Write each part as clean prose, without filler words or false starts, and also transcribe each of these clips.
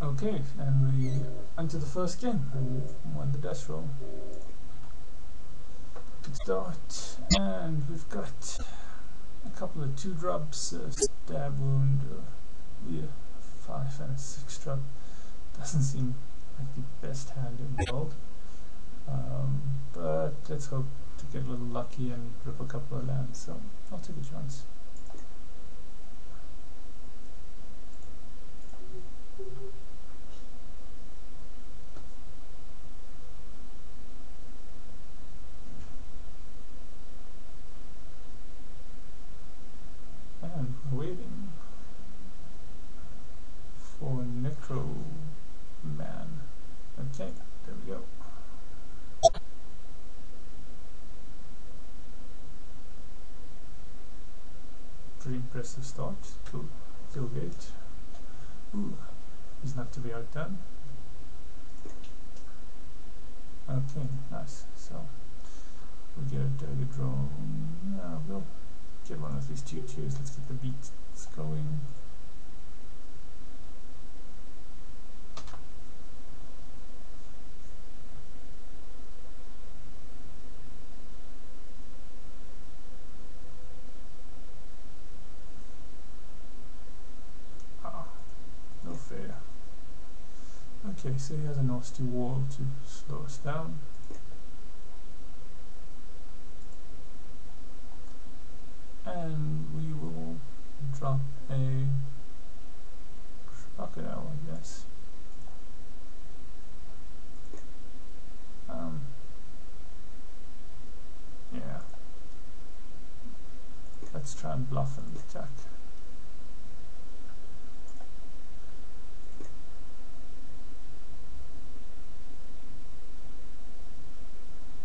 Okay, and we enter the first game and won the dash roll. Good start, and we've got a couple of 2 drops, a stab wound, yeah, 5 and a 6 drop. Doesn't seem like the best hand in the world, but let's hope to get a little lucky and rip a couple of lands, so I'll take a chance. And we're waiting for Necro Man. Okay, there we go. Pretty impressive start. Cool. Tailgate. Ooh, he's not to be outdone. Okay, nice. So we get a target drone. We'll get one of these 2 tiers. Let's get the beats going. No fair. Okay, so he has a nasty wall to slow us down. And we will drop a crocodile, I guess. Yeah. Let's try and bluff and attack.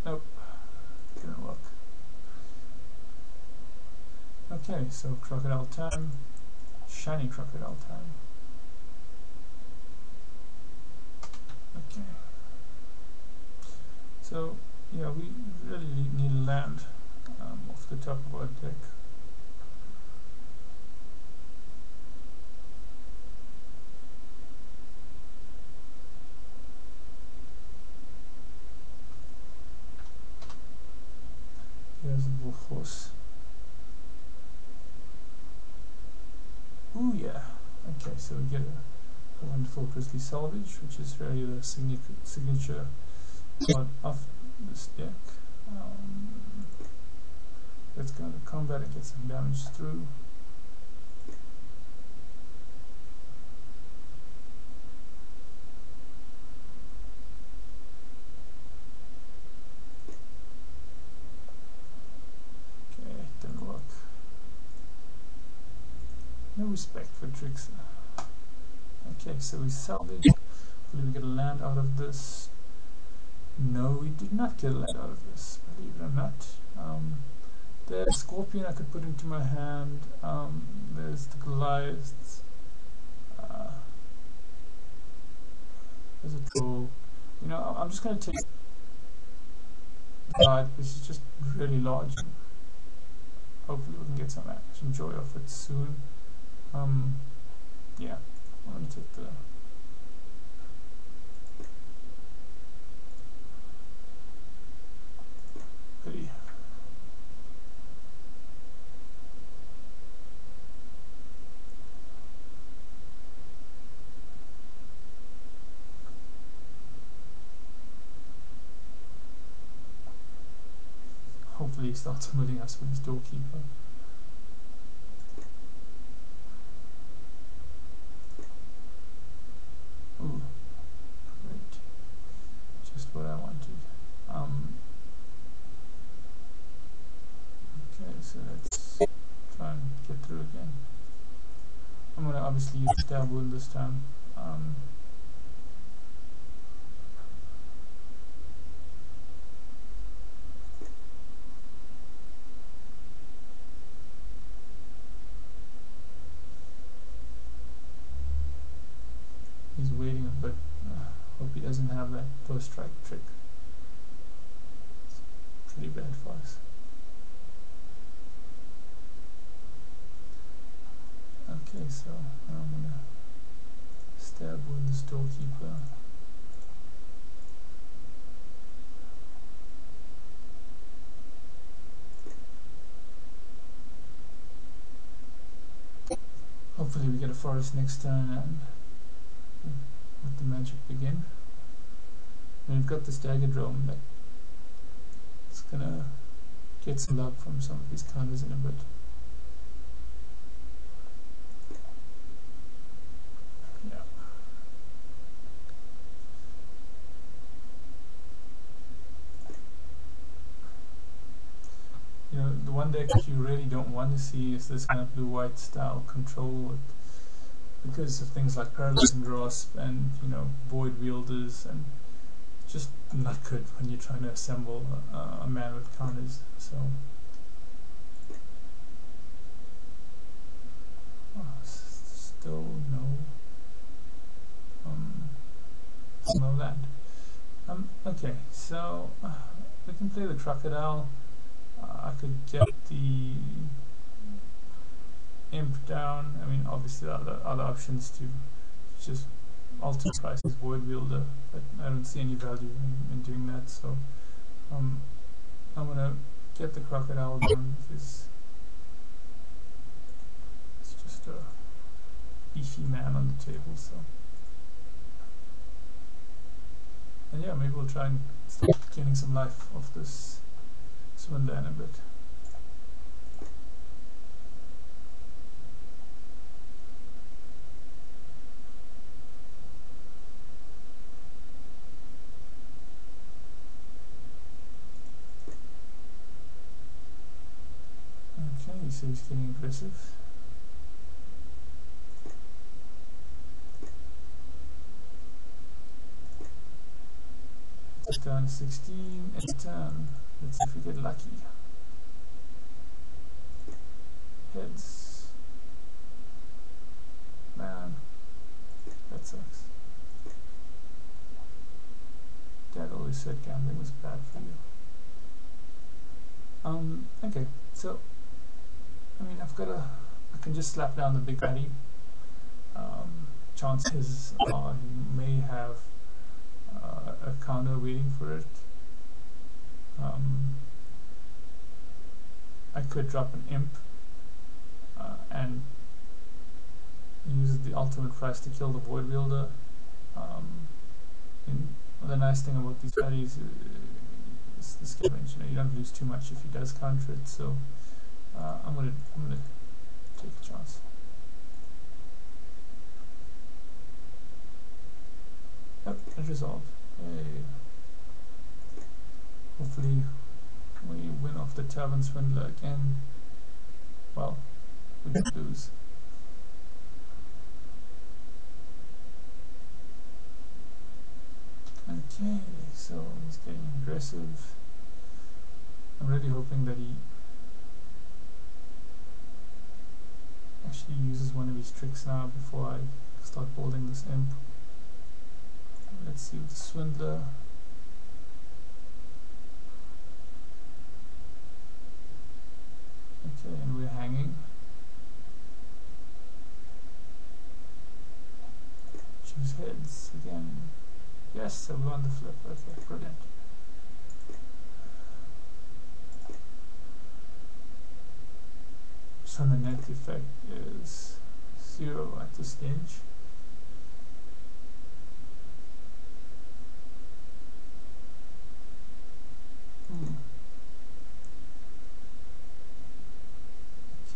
Nope, didn't work. Okay, so crocodile time, shiny crocodile time. Okay. So, yeah, we really need a land off the top of our deck. Here's a wolf horse. Ooh, yeah. Okay, so we get a wonderful grizzly salvage, which is really the signature part of this deck. Let's go into combat and get some damage through. Okay, didn't work. No respect for tricks. Okay, so we salvage. Hopefully we get a land out of this. No, we did not get a land out of this, believe it or not. There's a scorpion I could put into my hand. There's the Goliaths. There's a troll. You know, I'm just going to take that, which is just really large. Hopefully we can get some joy off it soon. Yeah, I'm going to take the pity. Hopefully he starts milling us with his doorkeeper. Ooh, great. Just what I wanted. Okay, so let's try and get through again. I'm going to obviously use stab wound this time. He's waiting, but hope he doesn't have that first strike trick. It's pretty bad for us. Okay, so I'm gonna Stab wound the storekeeper. Hopefully we get a forest next turn and let the magic begin. And we've got this dagger drone that it's gonna get some luck from some of these counters in a bit. Yeah. You know, the one deck you really don't want to see is this kind of blue-white style control because of things like paralyzing grasp and, you know, void wielders, and just not good when you're trying to assemble a man with counters. So still no land. Okay, so we can play the crocodile. I could get the imp down. I mean, obviously there are other options to just alter price is void wielder, but I don't see any value in doing that. So I'm gonna get the crocodile down because it's just a beefy man on the table. So, and yeah, maybe we'll try and start gaining some life off this swindler in a bit. Okay, so he's getting aggressive. Turn 16 and turn. Let's see if we get lucky. Heads. Man, that sucks. Dad always said gambling was bad for you. Okay, so I mean, I can just slap down the big baddie. Chances are he may have a counter waiting for it. I could drop an imp and use the ultimate price to kill the void wielder. The nice thing about these baddies is the scavenge. You know, you don't lose too much if he does counter it. So I'm gonna take a chance. Yep, it resolved. Yay. Hopefully we win off the Tavern Swindler again. Well, we could lose. Okay, so he's getting aggressive. I'm really hoping that he actually uses one of his tricks now before I start holding this imp. Let's see with the swindler. Okay, and we're hanging. Choose heads again. Yes, so we won the flip. Okay, brilliant. So the net effect is 0 at this stage.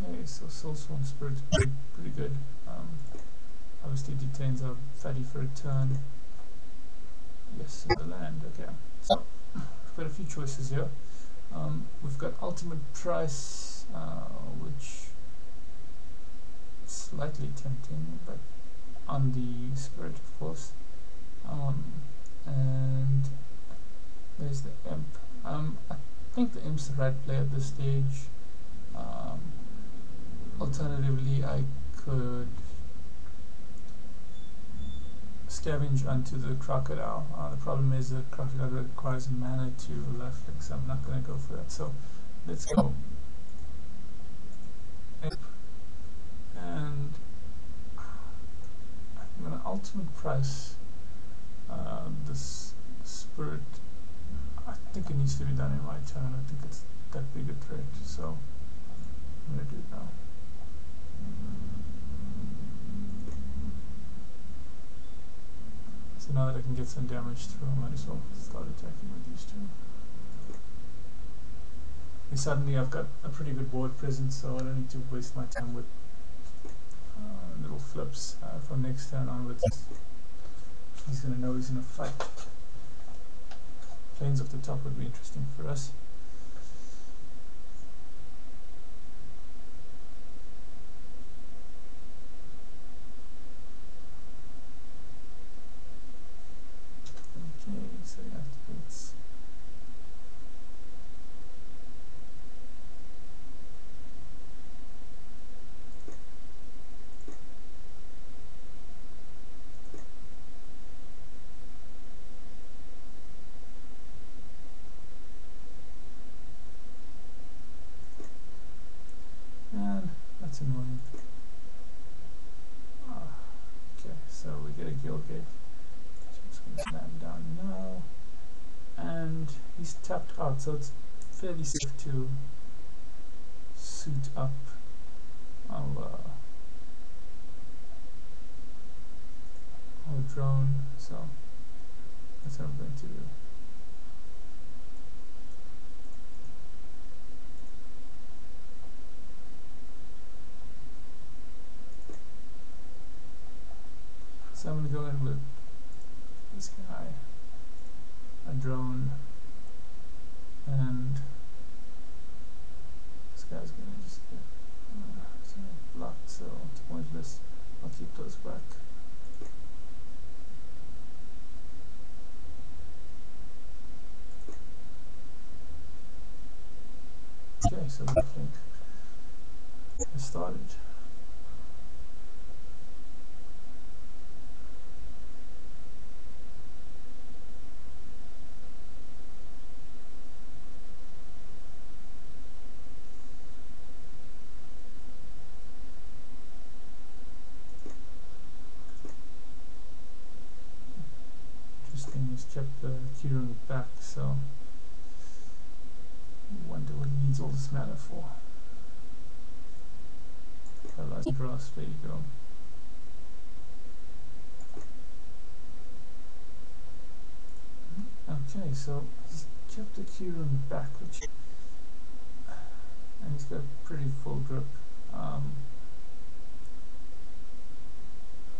Okay, so Soulsworn Spirit is pretty good. Obviously detains our fatty for a turn. Yes, in the land. Okay, so we've got a few choices here. We've got ultimate price, which is slightly tempting, but on the spirit, of course. And there's the imp. I think the imp's the right play at this stage. Alternatively, I could scavenge onto the crocodile. The problem is the crocodile requires mana to left click, so I'm not going to go for that. So let's go imp, and I'm going to ultimate price, this spirit, I think it needs to be done in my turn. I think it's that big a threat, so I'm going to do it now. So now that I can get some damage through, I might as well start attacking with these two. And suddenly I've got a pretty good board presence, so I don't need to waste my time with little flips. From next turn onwards, he's going to know he's in a fight. Planes off the top would be interesting for us. Okay, so you have to put that's annoying. Okay, so we get a gill gate. So I'm just going to slam down now. And he's tapped out, so it's fairly safe to suit up our drone. So that's what I'm going to do. So I'm going to go in with this guy, a drone, and this guy's going to just get blocked, so it's pointless. I'll keep those back. Okay, so I think I started. He's kept the Kieran back, so I wonder what he needs all this mana for. Paralyzed grass, there you go. Okay, so he's kept the Kieran back, which, and he's got pretty full grip.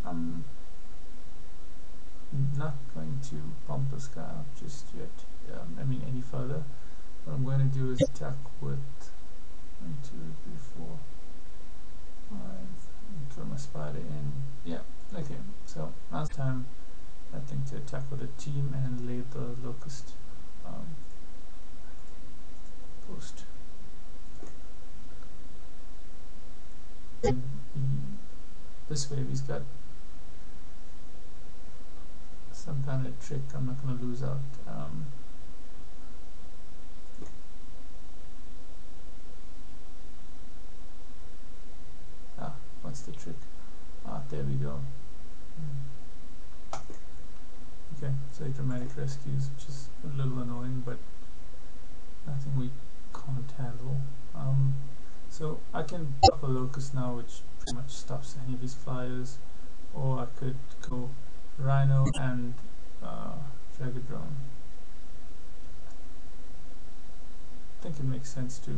I'm not going to pump this guy up just yet, I mean any further. What I'm going to do is attack with 1, 2, 3, 4, 5, and throw my spider in. Yeah, okay, so last time I think to attack with a team and lay the locust post. And this way he's got some kind of trick. I'm not going to lose out. What's the trick? There we go. Okay, so dramatic rescues, which is a little annoying, but nothing we can't handle. So I can drop a locust now, which pretty much stops any of his flyers, or I could go Rhino and drag a drone. I think it makes sense to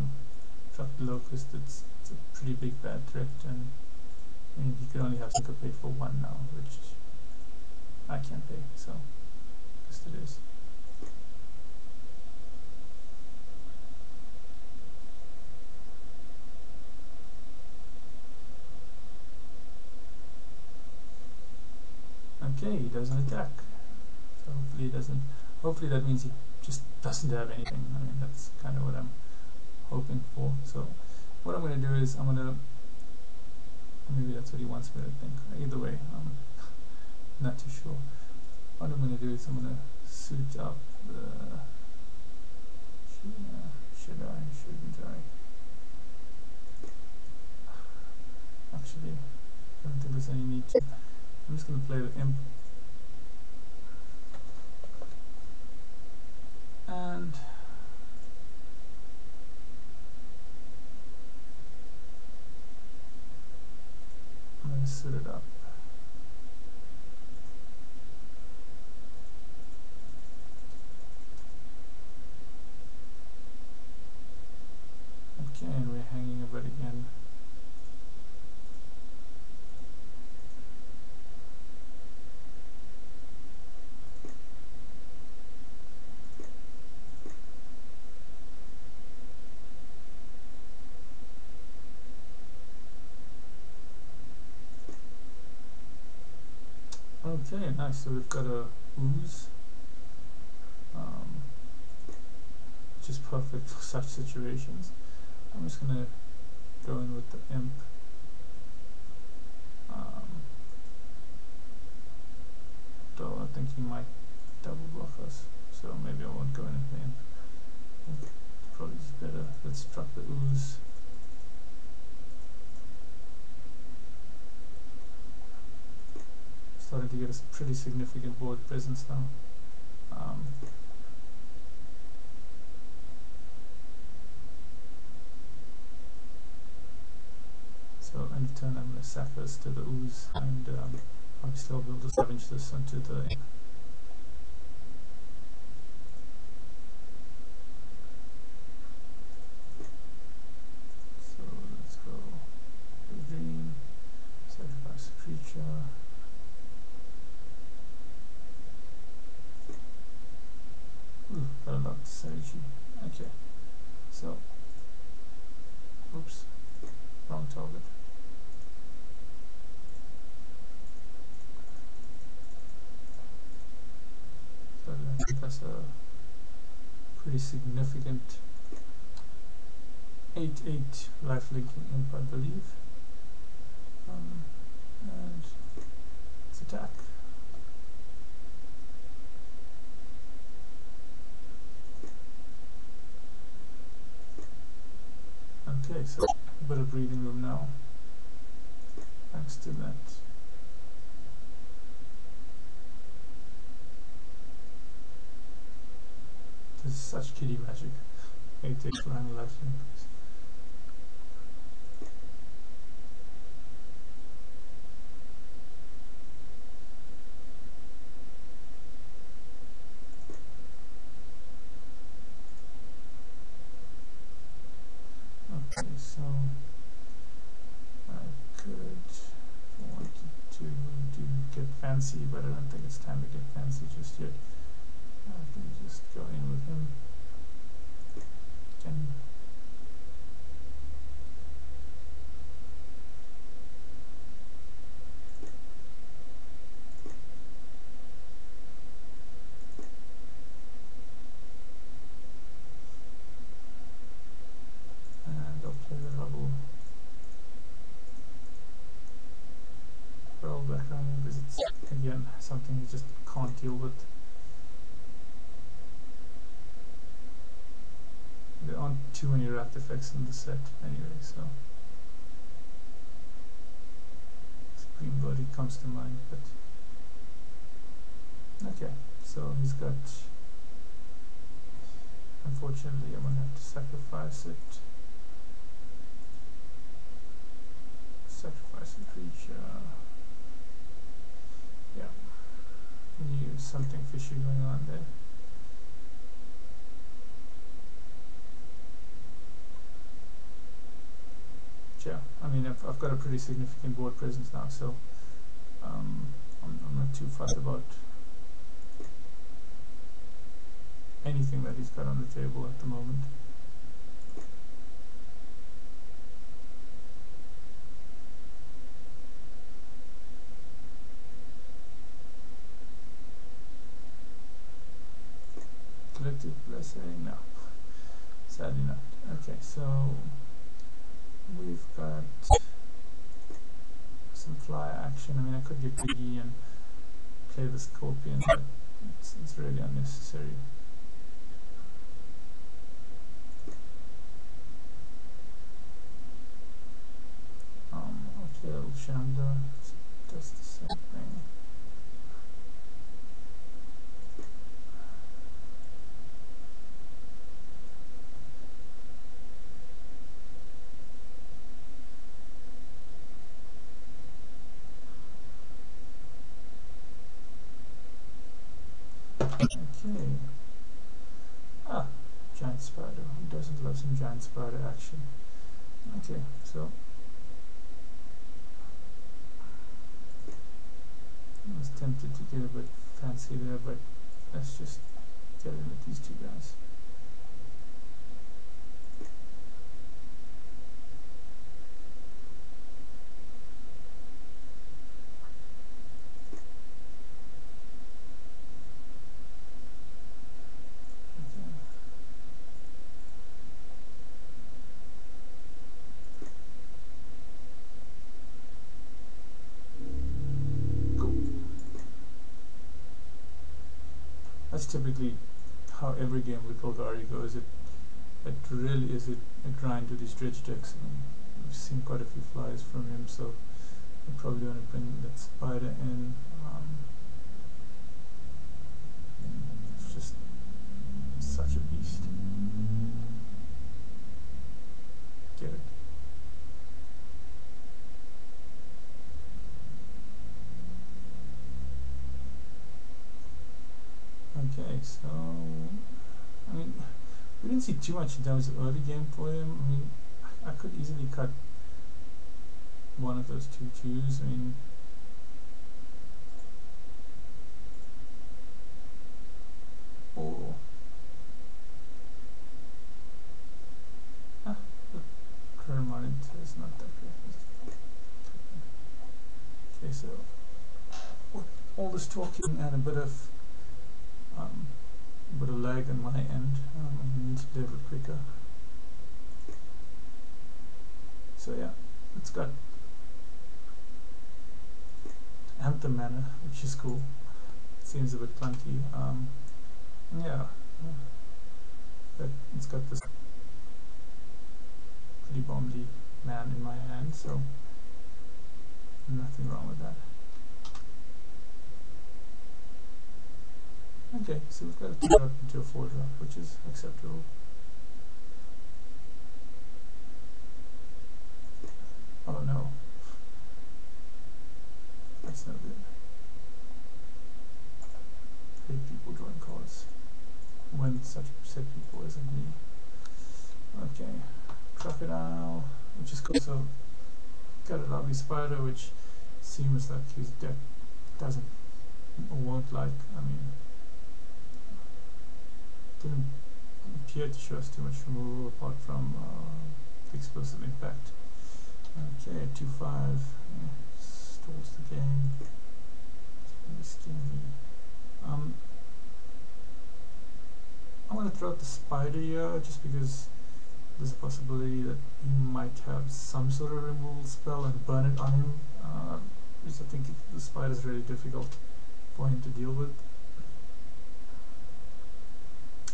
drop the locust. It's a pretty big bad threat, and I mean, you can only have syncopate for 1 now, which I can't pay, so just it is. Okay, he doesn't attack. So hopefully he doesn't. Hopefully that means he just doesn't have anything. I mean, that's kind of what I'm hoping for. So what I'm going to do is I'm going to, maybe that's what he wants me to think. Either way, I'm not too sure. What I'm going to do is I'm going to suit up the. Shouldn't I? Actually, I don't think there's any need to. I'm just going to play the imp. And I'm going to set it up. Okay, and we're hanging a bit again. Okay, nice. So we've got a ooze, which is perfect for such situations. I'm just going to go in with the imp. Though I think he might double block us, so maybe I won't go in with the imp. I think probably is better. Let's drop the ooze. Starting to get a pretty significant board presence now. So end of turn I'm going to sack this to the ooze, and obviously I'll be able to scavenge this onto the imp. So let's go green, sacrifice a creature. Ooh, got a lot of synergy. Okay, so, oops, wrong target. So I think that's a pretty significant 8/8 life linking imp, I believe. And let's attack. Okay, so a bit of breathing room now, thanks to that. This is such kiddie magic. 8/8 flying life links. Okay, so I could, if I wanted to get fancy, but I don't think it's time to get fancy just yet. I can just go in with him. Again. And I'll play the rubble. Roll back on him because it's, again, something you just can't deal with. There aren't too many wrath effects in the set anyway, so Green Birdie comes to mind, but okay, so he's got, unfortunately I'm gonna have to sacrifice it. Sacrifice a creature. Yeah, knew something fishy going on there. Yeah, I mean I've got a pretty significant board presence now, so I'm not too fussed about anything that he's got on the table at the moment. Collective Blessing? No, sadly not. Okay, so we've got some fly action. I mean, I could get greedy and play the Scorpion, but it's really unnecessary. I'll play a little Chandler. It's does the same thing. Okay. Ah, giant spider. Who doesn't love some giant spider action? Okay, so I was tempted to get a bit fancy there, but let's just get in with these two guys. That's typically how every game with Golgari goes. It really is a grind to these dredge decks. I mean, we've seen quite a few flies from him, so I'm probably going to bring that spider in. It's just such a beast. Get it. Okay, so I mean, we didn't see too much in terms of early game for him. I mean, I could easily cut one of those 2/2s. I mean, or the current monitor is not that great. Okay, so with all this talking and a bit of lag on my end, I need to play a bit quicker. So yeah, it's got Anthem mana, which is cool. It seems a bit clunky. Yeah, but it's got this pretty bombly man in my hand, so nothing wrong with that. Okay, so we've got to turn it up into a 4-drop, which is acceptable. Oh no. That's no good. I hate people drawing cards when such upset people isn't me. Okay, Crocodile, which is cool. So got a lovely spider, which seems like his deck doesn't or won't like. I mean, didn't appear to show us too much removal apart from explosive impact. Okay, 2/5 stalls the game. It's really scary. I'm gonna throw out the spider here just because there's a possibility that he might have some sort of removal spell and burn it on him. Because I think the spider is really difficult for him to deal with.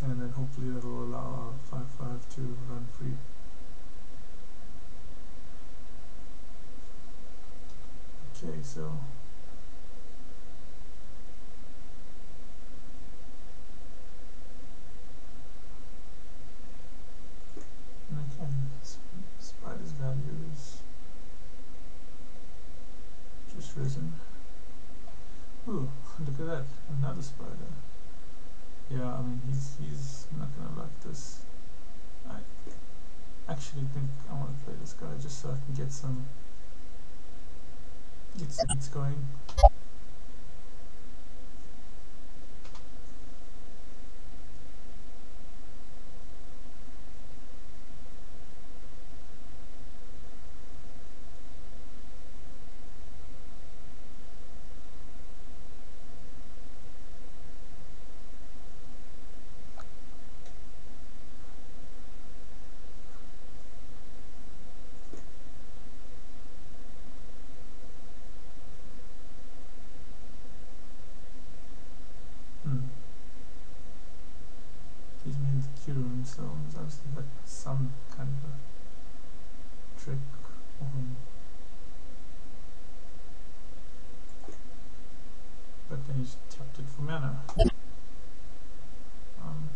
And then hopefully that will allow our 5/5 to run free. Okay, so spider's value is just risen. Ooh, look at that, another spider. Yeah, I mean, he's not gonna like this. I actually think I want to play this guy just so I can get some hits going. He's made the Q-rune, so there's obviously like some kind of a trick. but then he's tapped it for mana. I'm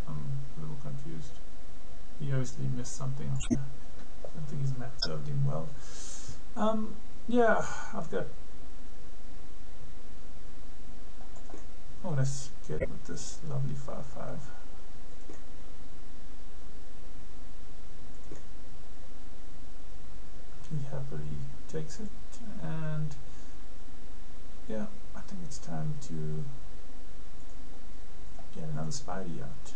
a little confused. He obviously missed something. I don't think he's mapped out in well. Yeah, I've got. Oh, let's get with this lovely 5/5. He happily takes it, and yeah, I think it's time to get another Spidey out.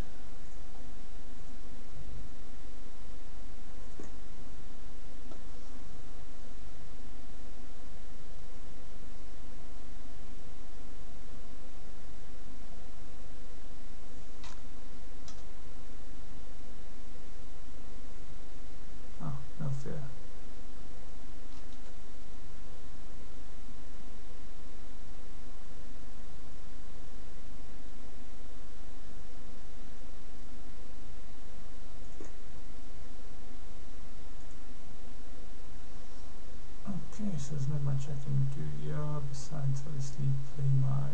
Oh, no fear. Okay, so there's not much I can do here besides obviously play my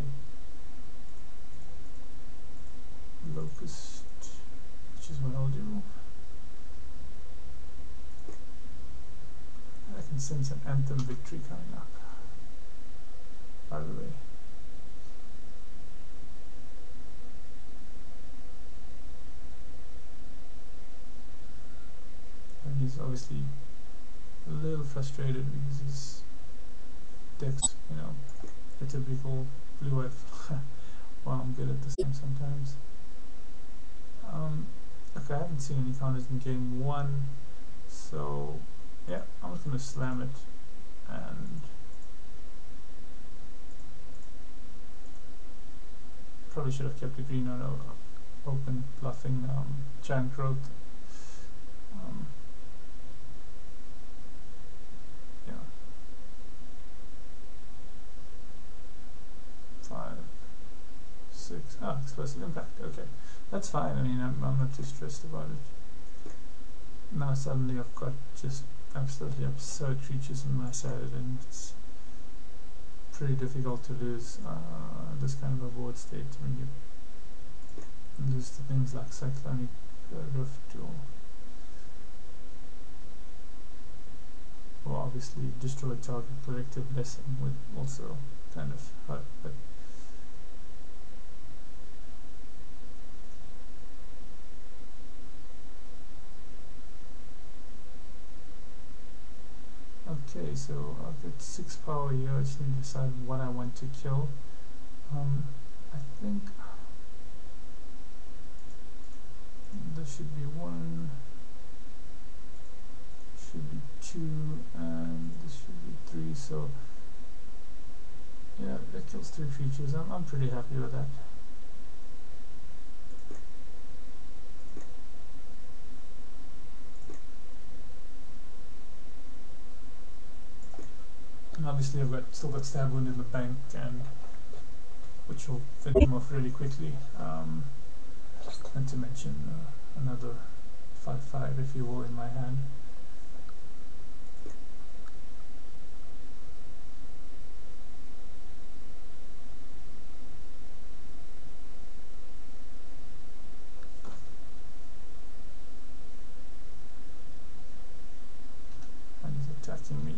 Locust, which is what I'll do. I can sense an Anthem victory coming up, by the way. And he's obviously a little frustrated because his decks, you know, the typical blue-eyed. Well, I'm good at this game sometimes. Okay, I haven't seen any counters in game 1, so yeah, I'm just gonna slam it and probably should have kept the green on open, bluffing giant growth. Yeah, 5, 6. Ah, explosive impact. Okay, that's fine. I mean, I'm not too stressed about it. Now suddenly I've got just absolutely absurd creatures on my side, and it's pretty difficult to lose this kind of a board state when you lose to things like Cyclonic Rift or obviously destroy target collective blessing would also kind of hurt, but okay, so I've got 6 power here. I just need to decide what I want to kill. I think there should be 1, should be 2, and this should be 3. So yeah, that kills 3 creatures. I'm pretty happy with that. And obviously I've still got Stab Wound in the bank, and which will finish him off really quickly. And to mention another 5/5, if you will, in my hand. And he's attacking me,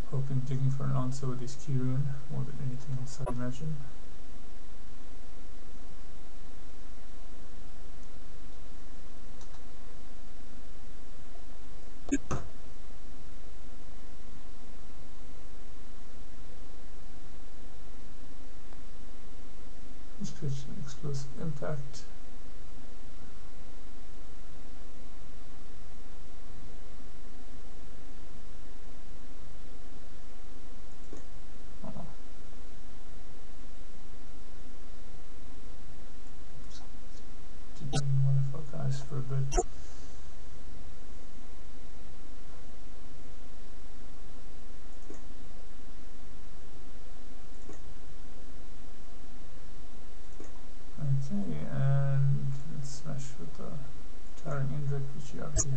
hoping, digging for an answer with his key rune more than anything else, I imagine. Let's create an explosive impact. One of our guys for a bit. Okay, and let's smash with the Towering Indrik, which he obviously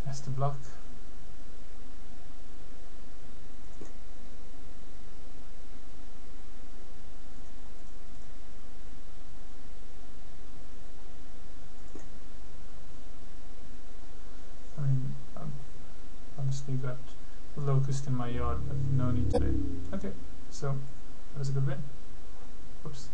has to block. honestly got a locust in my yard, but no need today. Okay, so that was a good win. Oops.